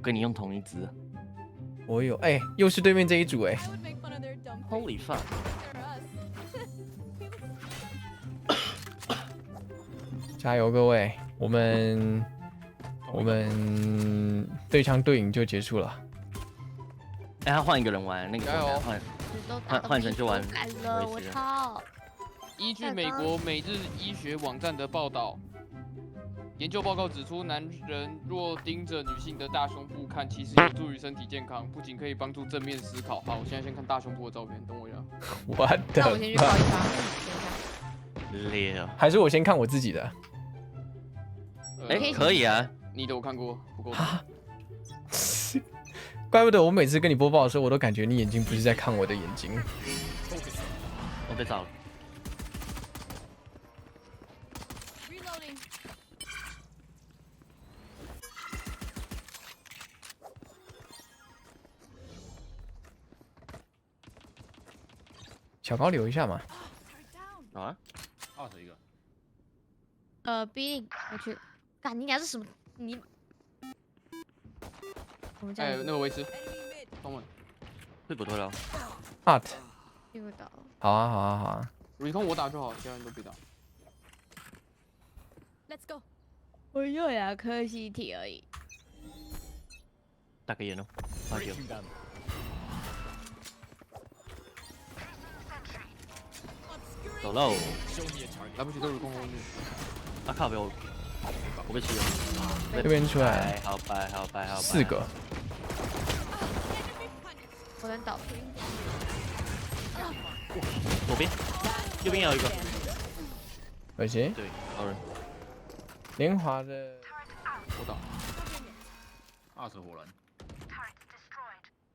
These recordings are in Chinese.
跟你用同一只。我有，哎、又是对面这一组哎、 Holy fuck！加油各位，我们对枪对赢就结束了。哎，他换一个人玩那个，加油换成就玩改了，我维斯了。操！依据美国每日医学网站的报道，研究报告指出，男人若盯着女性的大胸部看，其实有助于身体健康，不仅可以帮助正面思考。好，我现在先看大胸部的照片，等我一下。我那我先去报一发。六，还是我先看我自己的。哎，可以啊。你的我看过，不够。怪不得我每次跟你播报的时候，我都感觉你眼睛不是在看我的眼睛。我被炸了。小高留一下嘛。啊，out 一个。，B， 我去，干你俩是什么？你，我们这样。那个维斯，中文。会不对了。Art。听不到。好啊，好啊，好啊。recon 我打就好，其他人都别打。Let's go。我有2颗 CT 而已。打个眼哦，发球。走喽！来不及都 recon 后面。啊靠！我被吃了。这边出来。好白，好白，好白。4个。我能倒。左边，右边也有一个。可惜。对，好人。莲华的。我打。20火蓝。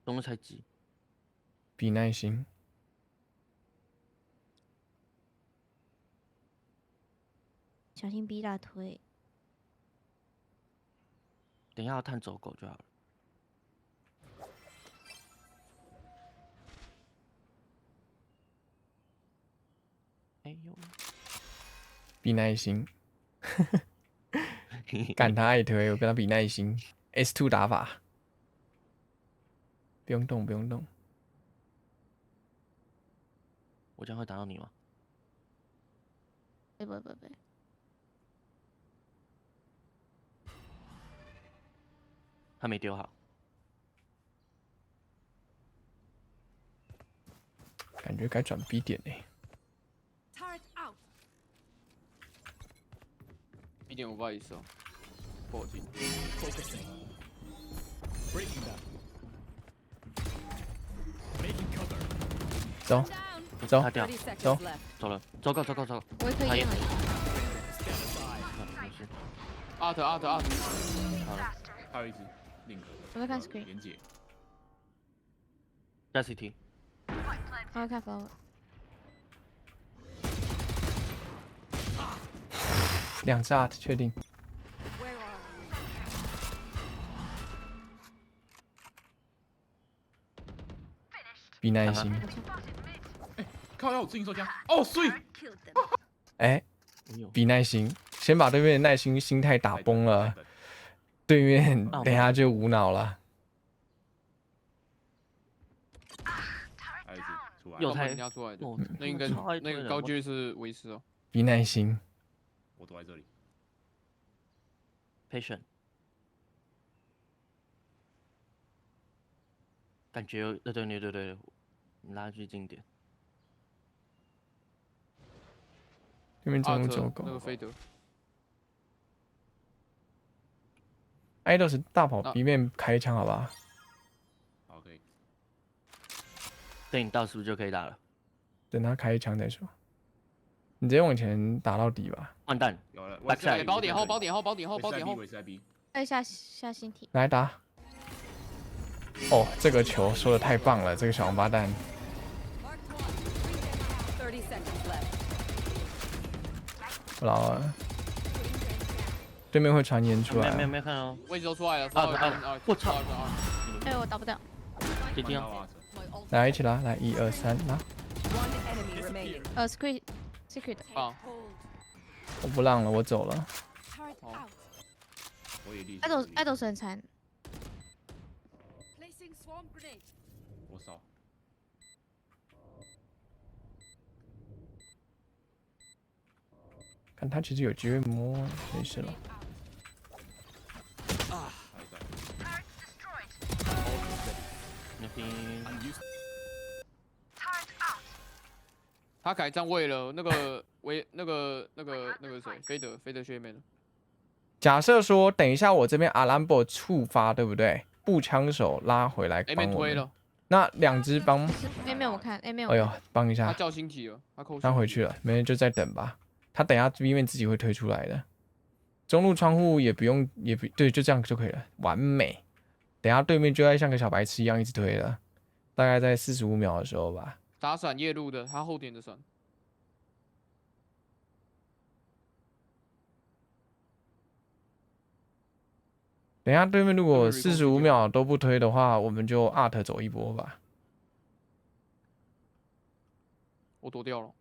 中路才急。比耐心。小心 B 大推。等一下要探走狗就好了。哎呦！比耐心。干他爱推，我跟他比耐心。S2 打法。不用动，不用动。我这样会打到你吗？不。还没丢好。感觉该转 B 点呢。1点5不好意思哦，不好听。走，走，他掉，走，走了，走够。我也可以用而已。art。好了。还有一只 link。我在看 screen。连接。加 CT。我要看 flower。2只 art 确定。比耐心。靠！要我自行受枪。哦，碎。哎，比耐心，先把对面的耐心心态打崩了，对面等下就无脑了。还有一只出来。有台人家出来的，那应该那个高阶是维斯哦。比耐心。我躲在这里。patient。感觉对，你拉去近点。对面中路走狗。那个菲德。idos 大跑 B 面开枪，好吧？好，可以。等你到是不是就可以打了？等他开枪再说。你直接往前打到底吧。完蛋，有了。宝点后。再下星体。来打。哦，这个球说的太棒了，这个小王八蛋。不老了。对面会传言出来。没有看哦。位置都出来了。我操！哎，我打不掉。接近啊！来，一起拉，来，1、2、3，拉。secret。啊。我不让了，我走了。我也立。爱豆很残。我少。看他其实有机会摸，没事了。还在。牛逼！他改站位了，那个谁，菲德学妹了。假设说，等一下我这边阿兰博触发，对不对？步枪手拉回来 A 帮我们。面推了，那两只帮， A 面我看 A 面我哎呦，帮一下，他叫星体了，他扣。他回去了，没人就再等吧。他等一下 B 面自己会推出来的。中路窗户也不用，也不对，就这样就可以了，完美。等一下对面就会像个小白痴一样一直推了，大概在45秒的时候吧。打闪夜路的，他后点的闪。等一下对面如果45秒都不推的话，我们就 art 走一波吧。我躲掉了。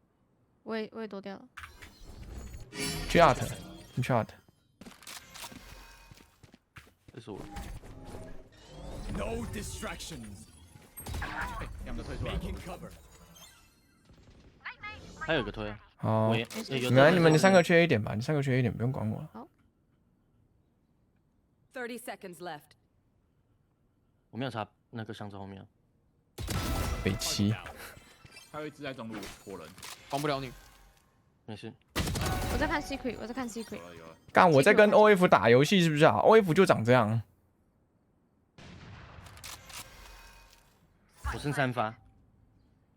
我也躲掉了。去 art， 你去 art。这是我。 No distractions. 两个退出来。还有一个推。好，我也你们3个缺一点吧，你3个缺一点，不用管我了。好。 30 seconds left. 我没有插那个箱子后面。北七。还有一只在中路火人。帮不了你。没事。我在看 Secret， 我在看 Secret。有了有了。干，我在跟 OF 打游戏是不是啊 ？OF 就长这样。我剩3发，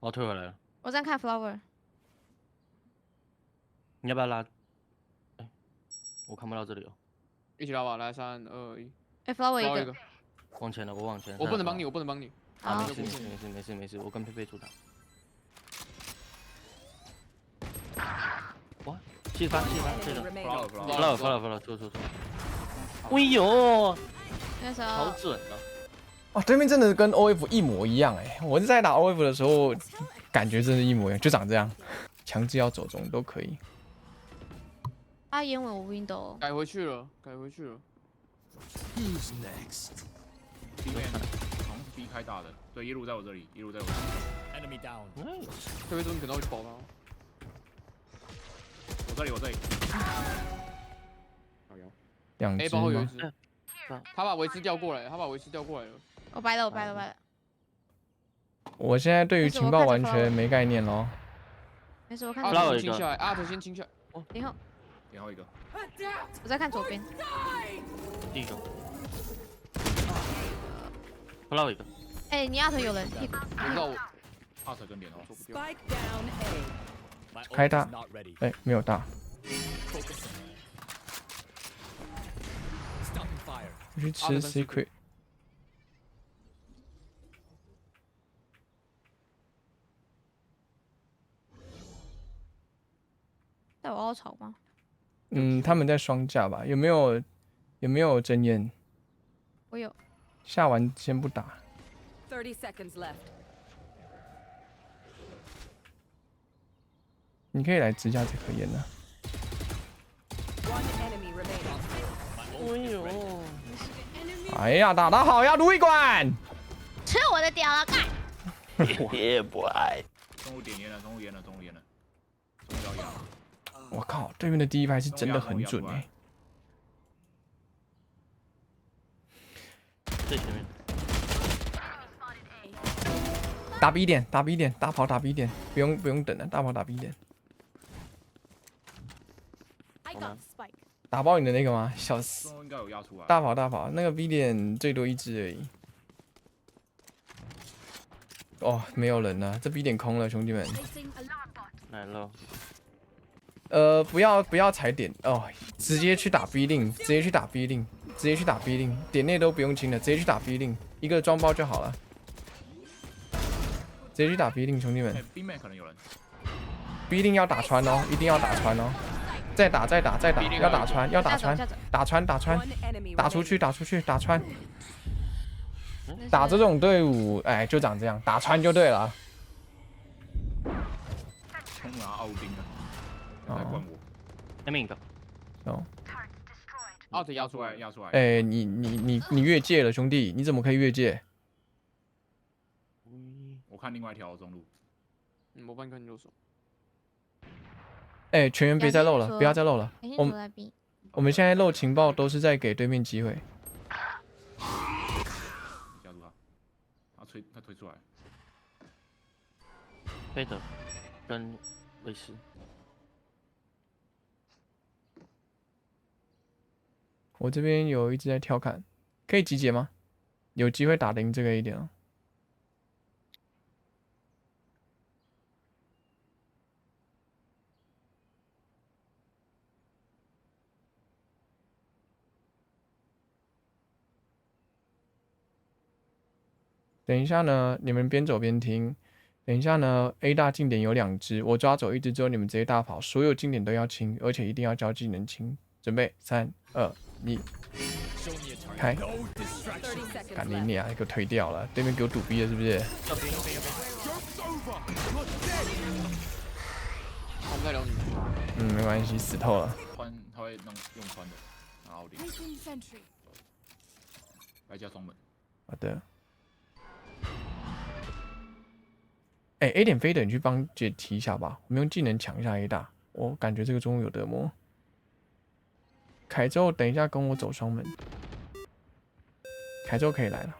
我要退回来了。我在看 Flower。你要不要拉？哎，我看不到这里哦。一起拉吧，来3、2、1。哎 ，Flower 一一个。往前了，我往前。我不能帮你，我不能帮你。啊，好没事，我跟佩佩出打。哇，7发，对的。发了，错。哎呦，那时好候准啊！哇，对面真的跟 OF 一模一样哎！我是在打 OF 的时候，感觉真的一模一样，就长这样。强制要走中都可以。他烟尾我 window。改回去了。 Who's next? B 面好像是 B 开大的，对，一路在我这里，一路在我这里。 Enemy down. 特别是你可能会去保他。我这里。两 A 只吗？包有一只。他把维斯调过来，了。我掰了。我现在对于情报完全没概念咯。没事，我看阿左边。特先清下来，阿特先清下来。然后然后一个。我在看左边。第一个。不捞一个。哎，你阿头有人屁股。我知道我。阿特跟脸哦。 Spike down A. My 开 ult 大 is not ready. 哎，没有大。 Stopping fire. 我去吃 secret。带我凹槽吗？他们在双架吧？有没有真烟？我有。下完先不打。 30 seconds left. 你可以来支架这颗烟呢。 One enemy remaining. 哎呦，哎呀，打得好呀，卢一管！吃我的屌了，干！也不爱。中路点烟了。中路要压。我靠，对面的第一排是真的很准哎。最前面。打 B 点，大跑打 B 点，不用等了，大跑打 B 点。 I got spike。打爆你的那个吗？笑死！中路应该有压出来。大跑，那个 B 点最多一只而已。哦，没有人了，这 B 点空了，兄弟们。来了。不要踩点哦，直接去打 B 令，直接去打 B 令，点内都不用清了，直接去打 B 令，一个装包就好了。直接去打 B 令，兄弟们。B 面可能有人。 B 令要打穿哦，一定要打穿哦。再打，要打穿，打穿，打出去，打穿。打这种队伍，哎，就长这样，打穿就对了。冲拿奥丁啊！在灌我。下面一个。哦。阿特压出来。哎，你越界了，兄弟，你怎么可以越界？看另外一条中路。我帮你看你右手。哎，全员别再漏了，不要再漏了。先我躲在 B。我们现在漏情报都是在给对面机会。加住他，他推出来。贝德跟卫士，我这边有一直在调侃，可以集结吗？有机会打赢这个一点哦。等一下呢，你们边走边听。等一下呢 ，A 大近点有2只，我抓走1只之后，你们直接大跑，所有近点都要清，而且一定要交技能清。准备3、2、1，开！ No 30 distractions. seconds 赶你 left. 娘，给我推掉了，对面给我堵逼了是不是？我不太聊你。没关系，死透了。他会用穿的，然后顶。来加双门。好的。哎 ，A 点飞的，你去帮姐提一下吧，我们用技能抢一下 A 大，我感觉这个中路有得摸。凯州，等一下跟我走双门。凯州可以来了，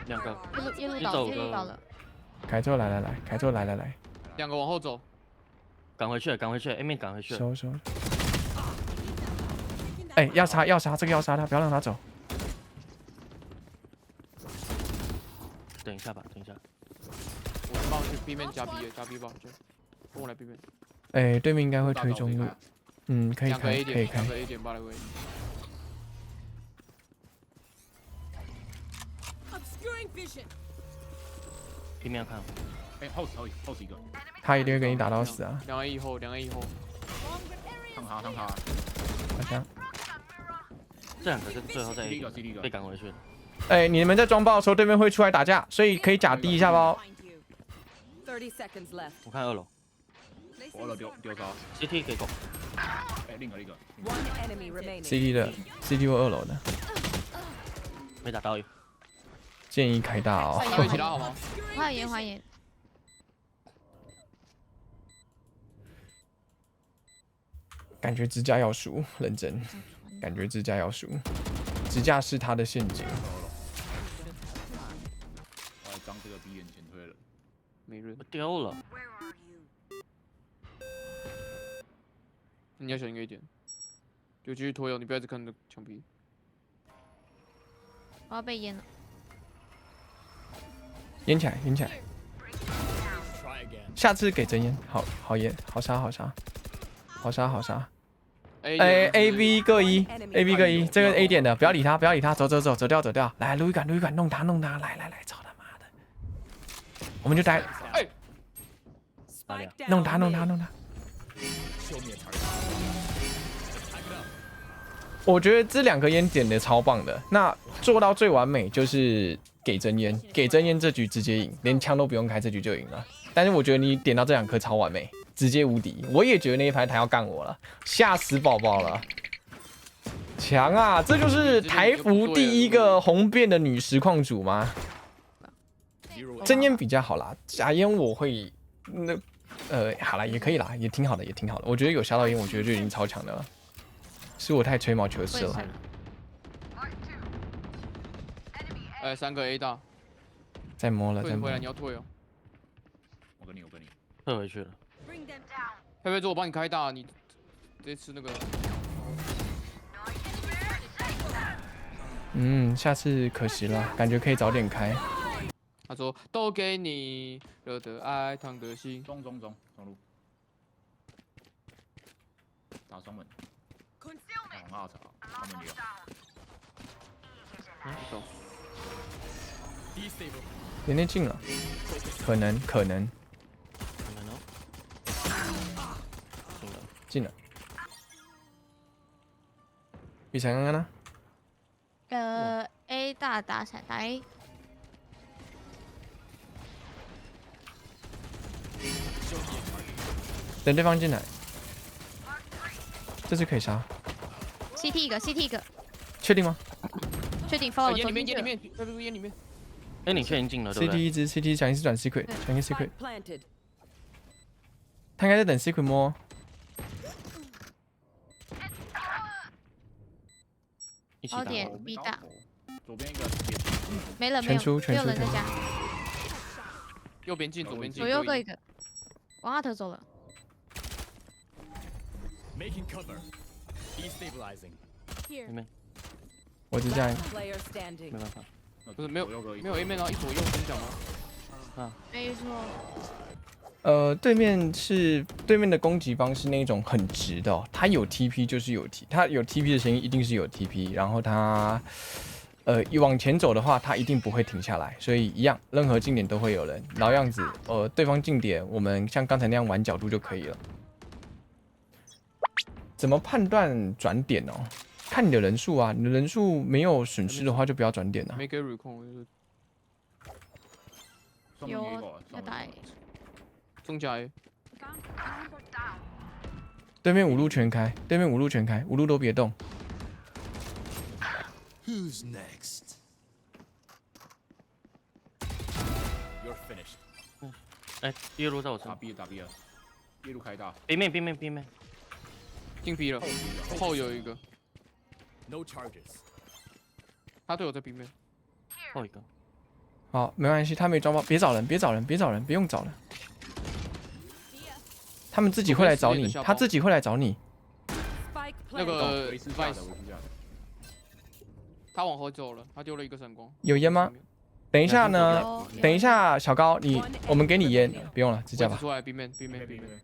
2个，一路你走个倒了。凯州来，凯州来， 2个往后走。赶回去，A 面赶回去。收。哎，要杀，这个要杀他，不要让他走。等一下吧，等一下。我帮我去 B 面加 B 吧，就跟我来 B 面。哎，对面应该会推中路，可以2个开， A 点，可以开2。个 A 点8来位。一面要看，哎，host 一个，他一定会给你打到死啊！ 2 A 以后。烫他。好像。这2个是最后再第一个 CD 被赶回去的。哎，你们在装爆的时候，对面会出来打架，所以可以假低一下包。 30 seconds left. 我看2楼我2楼丢招。 ，CT 给狗，哎，另一个。 One enemy remaining. CT 的 CT 或2楼的，没打到。建议开大哦。对其他好吗？花眼。感觉支架要输，认真，感觉支架要输，支架是他的陷阱。我来张这个 B 眼前推了。没人我。丢了，你要小心一点。就继续拖油，你不要一直看着墙壁。我要被淹了。淹起来。 Try again. 下次给真烟，好淹，好杀。哎 A B 各一 ，A B 各一，这个 A 点的，不要理他，走掉，来路易感，弄他，来，操他妈的，我们就待， Spike down. 弄他。 Show me a target. 我觉得这2个烟点的超棒的，那做到最完美就是给真烟，这局直接赢，连枪都不用开，这局就赢了。但是我觉得你点到这2颗超完美，直接无敌。我也觉得那一排他要干我了，吓死宝宝了，强啊！这就是台服第一个红遍的女实况主吗？ Zero 真烟比较好啦，假烟我会好啦，也可以啦，也挺好的。我觉得有下到烟，我觉得就已经超强的了。是我太吹毛求疵了。 3个 A 大。再摸了，退回来，你要退哦。我跟你。退回去了。佩佩说：“我帮你开大，你直接吃那个。”下次可惜了，感觉可以早点开。他说：“都给你热的爱，烫的心。”中路。打双门。往2槽，双门流。走。 Destable. 有点近了，可能进了。雨辰刚刚呢？ A 大打闪打 A。等对方进来，这次可以杀。 CT 一个，确定吗？确定 follow 烟里面，走进去了。佩佩烟里面。哎，你确定进了对不 CT 对？一只 CT 小心是转 secret， 小心 secret， planted. 他应该在等 secret 摸。一起打。高点我没 B 大，搞头左边一个也没了没有，全出全出全出没有人在家，右边进，左边进，左右各一个，往阿特走了。 Making cover. Destabilizing. 里面我只这样 Last player standing. 没办法。不是没有左右各一没有 A 面啊，一左右跟你讲吗？没错，对面的攻击方是那种很直的、哦，他有 TP 就是有 T， 他有 TP 的声音一定是有 TP， 然后他往前走的话，他一定不会停下来，所以一样，任何近点都会有人，老样子，对方近点，我们像刚才那样玩角度就可以了。怎么判断转点哦？看你的人数啊，你的人数没有损失的话，就不要转点了。没给 recon，就是双面也有啊，要打 A，中甲 A。对面五路全开，对面五路全开，五路都别动。 Who's next? You're finished. 哎，第二路在我打身， B 打 B 了，一路开大，边面边面边面，进 B 了，后有一个， No charges. 他队友在 B 面。后一个。好，没关系，他没装爆，别找人，别找人，别找人，不用找了。他们自己会来找你，他自己会来找你。 Spike 那 planted. 个维斯下的 Vice，维斯下的，他往后走了，他丢了一个闪光。有烟吗？等一下呢，有等一，下，小高，我们给你烟，不用了，直接吧。位置出来 B 面 B 面 B 面，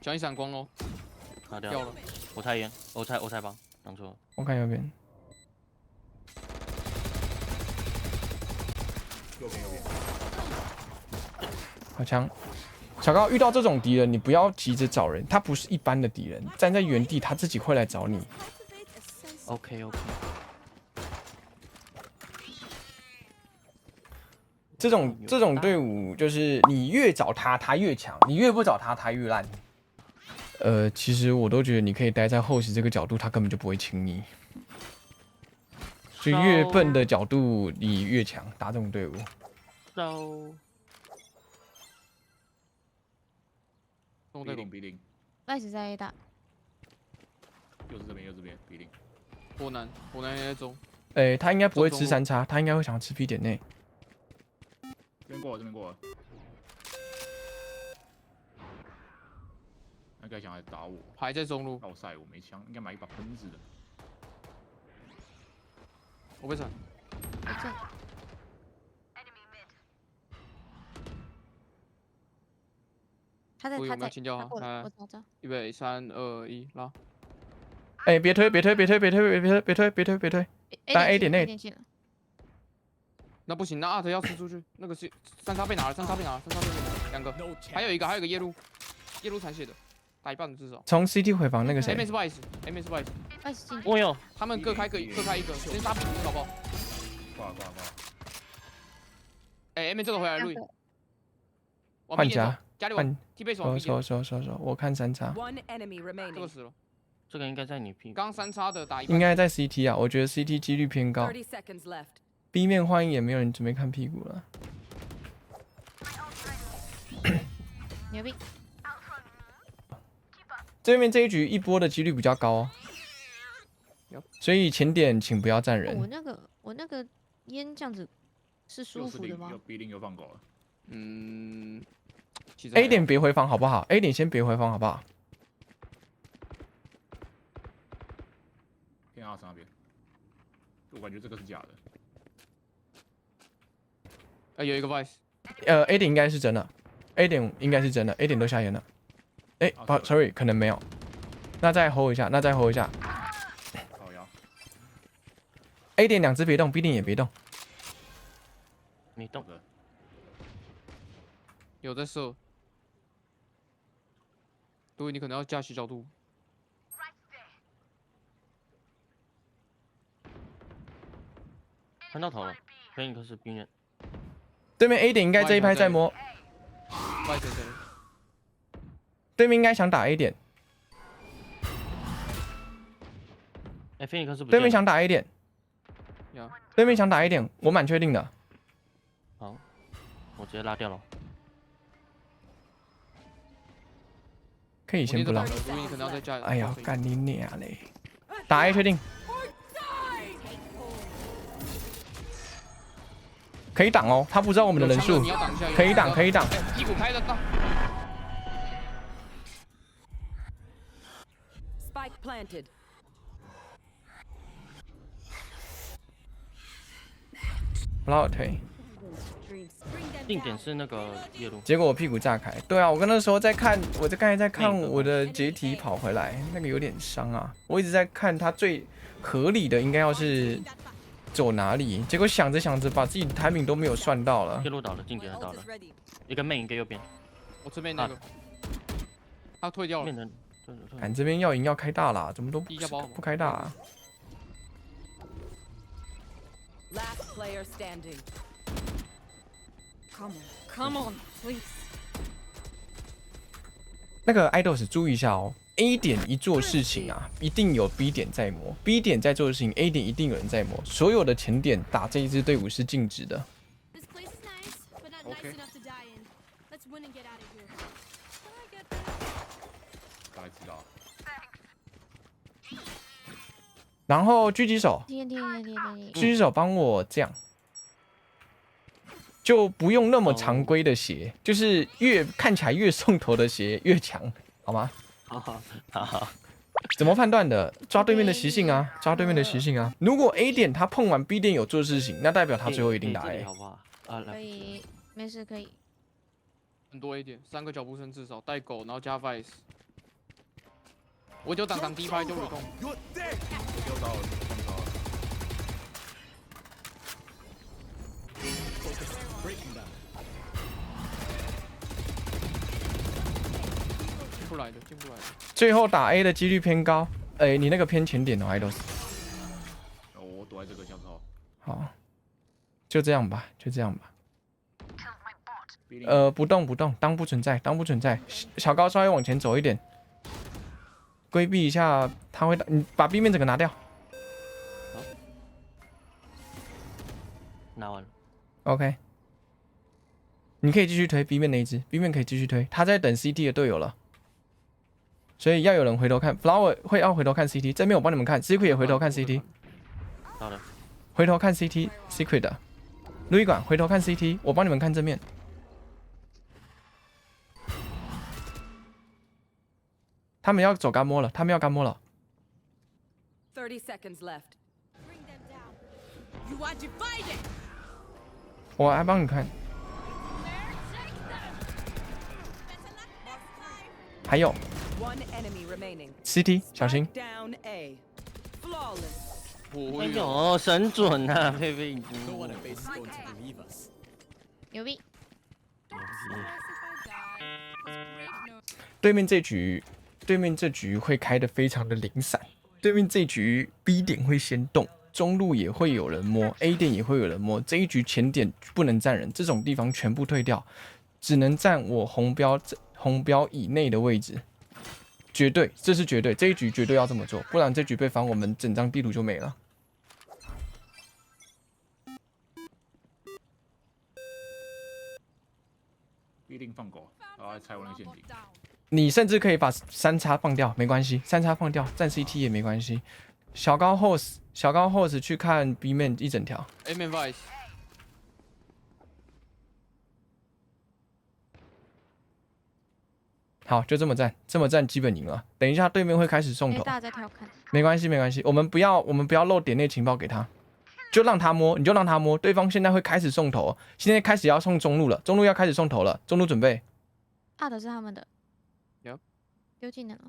小心闪光哦，拿掉掉了。我猜烟，我猜帮，讲错了。我看右边，右边右边，好强。小高遇到这种敌人，你不要急着找人，他不是一般的敌人，站在原地他自己会来找你。 OK， 这种队伍就是你越找他，他越强；你越不找他，他越烂。其实我都觉得你可以待在后视这个角度，他根本就不会亲你。就越笨的角度，你越强，打这种队伍。So 中队 B 攻零 B 零， Vice 在 A 大，又是这边又是这边 B 零，火男也在中，他应该不会吃三叉，他应该会想吃 P 点内。这边过了这边过了，那该想来打我，还在中路，绕赛我没枪，应该买一把喷子的，我被闪。我这他在注意他在，我们要清掉他过来了，我找。预备3、2、1，拉！别推，别推，别推，别推，别推，别推，别推，别推。打 A 点内进了，那不行，那阿特要吃出去，那个是三叉被拿了，三叉被拿了，两个， No 还 chance. 有一个夜路残血的，打一半的至少。从 CT 回防那个 A 面谁，是 Vice，A 面是 Vice， Vice 进去，我有，他们各开一个，先杀搞不好。挂。哎 ，A 面这个回来路，往换 B 点走家，家里换往 T 背手往 B 点，我看三叉， One enemy 这个 remaining. 死了。这个应该在你屁股。刚三叉的打一半，应该在 CT 啊，我觉得 CT 几率偏高。 30 seconds left. B 面换一也没有人准备看屁股了。牛逼，这边这一局一波的几率比较高哦，所以前点请不要站人。我那个烟这样子是舒服的吗又 B 零又放狗了，嗯其实 A 点别回防好不好 ？A 点先别回防好不好？偏23那边，我感觉这个是假的，有一个 Vice， A 点应该是真的，A 点应该是真的，A 点都下眼了。sorry， 可能没有。那再 hold 一下，好呀， A 点两只别动 ，B 点也别动。你动。有在射。对，你可能要加洗角度。看到头了，跟一个是冰人。对面 A 点应该这一拍在摸， Vice 在这里。对面应该想打 A 点，哎，菲尼克斯不见了。对面想打 A 点，呀，对面想打 A 点，我蛮确定的。好，我直接拉掉了。可以先不拉。所以你可能要再加。哎呀，干你娘嘞！打 A 确定。可以挡哦，他不知道我们的人数，可以挡，可以挡。屁股开得到。 Spike planted. 不让我推，定点是那个夜路，结果我屁股炸开。对啊，我刚那时候在看，我刚才在看我的解体跑回来，那个有点伤啊。我一直在看他最合理的应该要是走哪里，结果想着想着把自己的 timing 都没有算到了。夜路倒了，定点倒了，一个 main 一个右边，我这边那个，他退掉了。看这边要赢要开大啦，怎么都不开大啊？ Last player standing. Come on, please. 那个 idols 注意一下哦 ，A 点一做事情啊，一定有 B 点在磨 ，B 点在做的事情 ，A 点一定有人在磨。所有的前点打这一支队伍是禁止的。 This place is nice, but not nice enough to die in. Let's win and get out of here. I get that. 大概知道。 然后狙击手，狙击手帮我这样，就不用那么常规的鞋，就是越看起来越送头的鞋越强，好吗？好。怎么判断的？抓对面的习性啊，抓对面的习性啊。如果 A 点他碰完 B 点有做事情，那代表他最后一定打 A， 好不好？啊，可以，没事可以。很多一点，3个脚步声至少带狗，然后加 vice。我就挡第一拍就没空。我丢到了，撞到了。 进不来的。最后打 A 的几率偏高。哎，你那个偏前点哦 ，idols。我躲在这个墙头。好，就这样吧，就这样吧。不动，当不存在，当不存在。小高稍微往前走一点，规避一下，他会打。你把 B 面整个拿掉。拿完了。OK。你可以继续推 B 面那一只 ，B 面可以继续推，他在等 CT 的队友了。 所以要有人回头看 ，Flower 会要回头看 CT， 这边我帮你们看 ，Secret 也回头看 CT， 好的，回头看 CT Secret 的，路易管回头看 CT， 我帮你们看正面。他们要走干摸了，他们要干摸了。 30 seconds left. Bring them down. You are divided. 我来帮你看， Take them. Better luck next time. 还有 One enemy remaining. CT 小心。 Down A. Flawless. 哎呦，神准啊，佩佩已 No 经。 one at base is going to believe us. 牛逼！ Don't stress if I die. It's great news. 对面这局会开得非常的零散。对面这局 B 点会先动，中路也会有人摸 ，A 点也会有人摸。这一局前点不能站人，这种地方全部退掉，只能站我红标以内的位置。绝对，这是绝对，这一局绝对要这么做，不然这局被防，我们整张地图就没了。必定放狗，然后猜我那个陷阱。你甚至可以把3叉放掉，没关系，3叉放掉，站 CT 也没关系。小高 host 去看 B 面一整条。A man vice。好，就这么站基本赢了。等一下对面会开始送头，大家调侃。没关系，我们不要漏点内情报给他，就让他摸，你就让他摸。对方现在会开始送头，现在开始要送中路了，中路要开始送头了，中路准备。大的是他们的。有。丢技能了。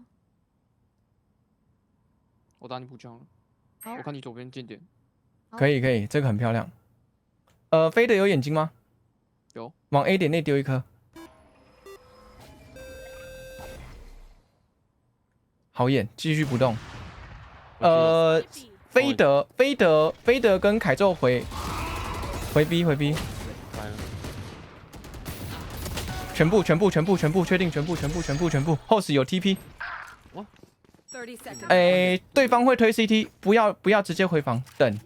我打你补枪了。我看你左边近点。可以，这个很漂亮。飞的有眼睛吗？有。往 A 点内丢一颗。好眼，继续不动。菲德跟凯宙回 B。全部，确定全部。Host 有 TP。 30 seconds. 哎，对方会推 CT， 不要直接回防，等。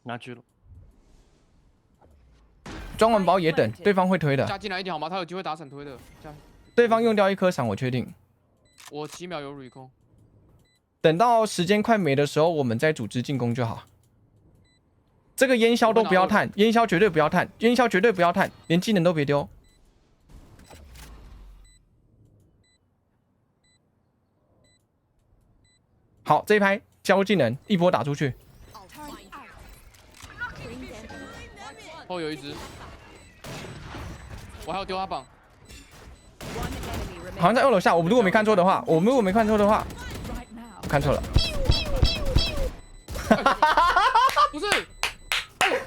拿狙了。装完包也等，对方会推的。加进来一点好吗？他有机会打闪推的。加，对方用掉一颗闪，我确定。我7秒有 recall。等到时间快没的时候，我们再组织进攻就好。这个烟消都不要探，烟消绝对不要探，烟消绝对不要探，连技能都别丢。好，这一拍交技能，一波打出去。后有一只，我还要丢他榜。好像在2楼下，我们如果没看错的话，我看错了。不是，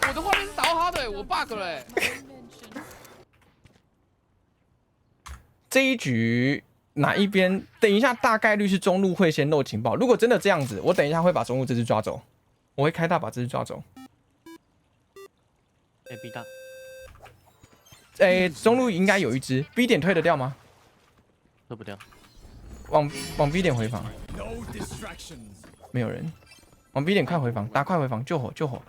我的画面是打到他的，我 bug 了欸。这一局哪一边？等一下大概率是中路会先漏情报。如果真的这样子，我等一下会把中路这只抓走，我会开大把这只抓走。B 大。中路应该有一只 B 点推得掉吗？推不掉。往 B 点回防。没有人。往 B 点快回防，打快回防，救火救火。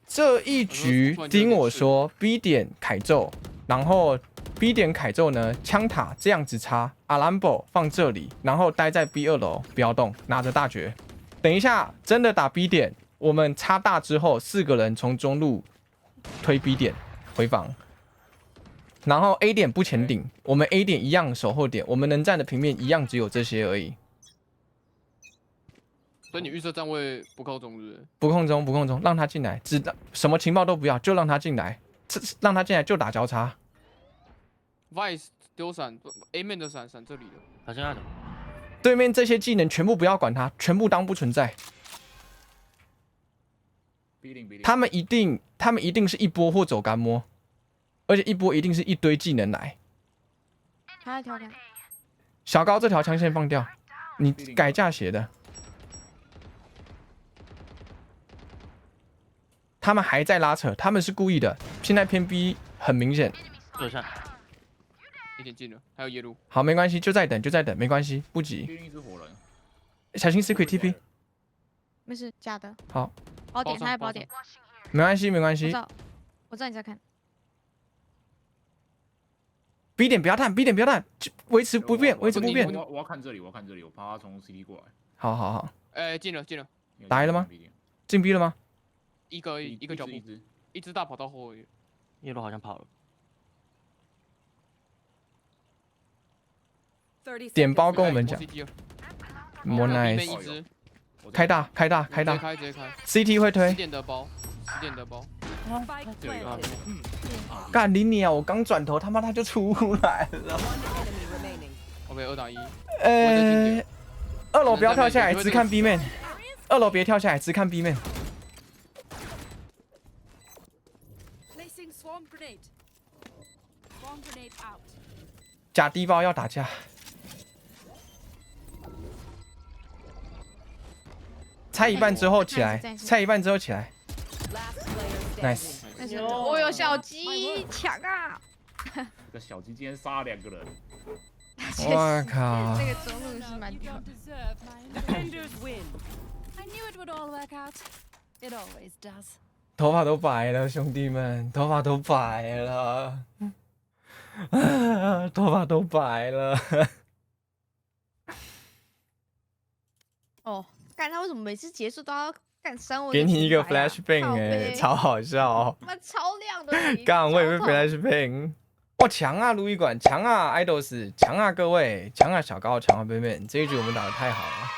这一局听我说 ，B 点凯咒，然后 B 点凯咒呢，枪塔这样子插，阿兰博放这里，然后待在 B 2楼不要动，拿着大绝。等一下真的打 B 点，我们插大之后，4个人从中路推 B 点回防，然后 A 点不前顶，我们 A 点一样守后点，我们能占的平面一样只有这些而已。所以你预设站位不靠中是不控中，让他进来，什么情报都不要，就让他进来，让他进来就打交叉。Vice 丢闪 ，A 面的闪这里的，好像对面这些技能全部不要管他，全部当不存在。他们一定是一波或走干摸，而且一波一定是一堆技能来。他在跳跳。小高这条枪线放掉，你改架鞋的。他们还在拉扯，他们是故意的。现在偏 B 很明显。坐下。一点近了，还有夜路。好，没关系，就在等，没关系，不急。小心 secret TP。没事，假的。好。宝典，他在宝典。没关系。我知道你在看。B 点不要探，维持不变。我要看这里，我怕他从 CT 过来。好。进了。打来了吗？进 B 了吗？一个脚步，一只大跑到后卫，夜路好像跑了。点包跟我们讲。More nice。开大。直接开。CT 会推。10点的包。干你娘！我刚转头，他妈他就出来了。OK， 2打1。2楼不要跳下来，只看 B 面。2楼别跳下来，只看 B 面。假低包要打架。拆一半之后起来。Nice。我有小鸡抢啊！这个小鸡今天杀了2个人。我靠！这个中路是蛮屌的。头发都白了，兄弟们，头发都白了。哦，干他为什么每次结束都要干伤我？给你一个 flashbang 超好笑。妈超亮的。干我也被 flashbang。哇，强啊，路易馆，强啊 ，idols，强啊，各位，强啊，小高，强啊，妹妹，这一局我们打得太好了。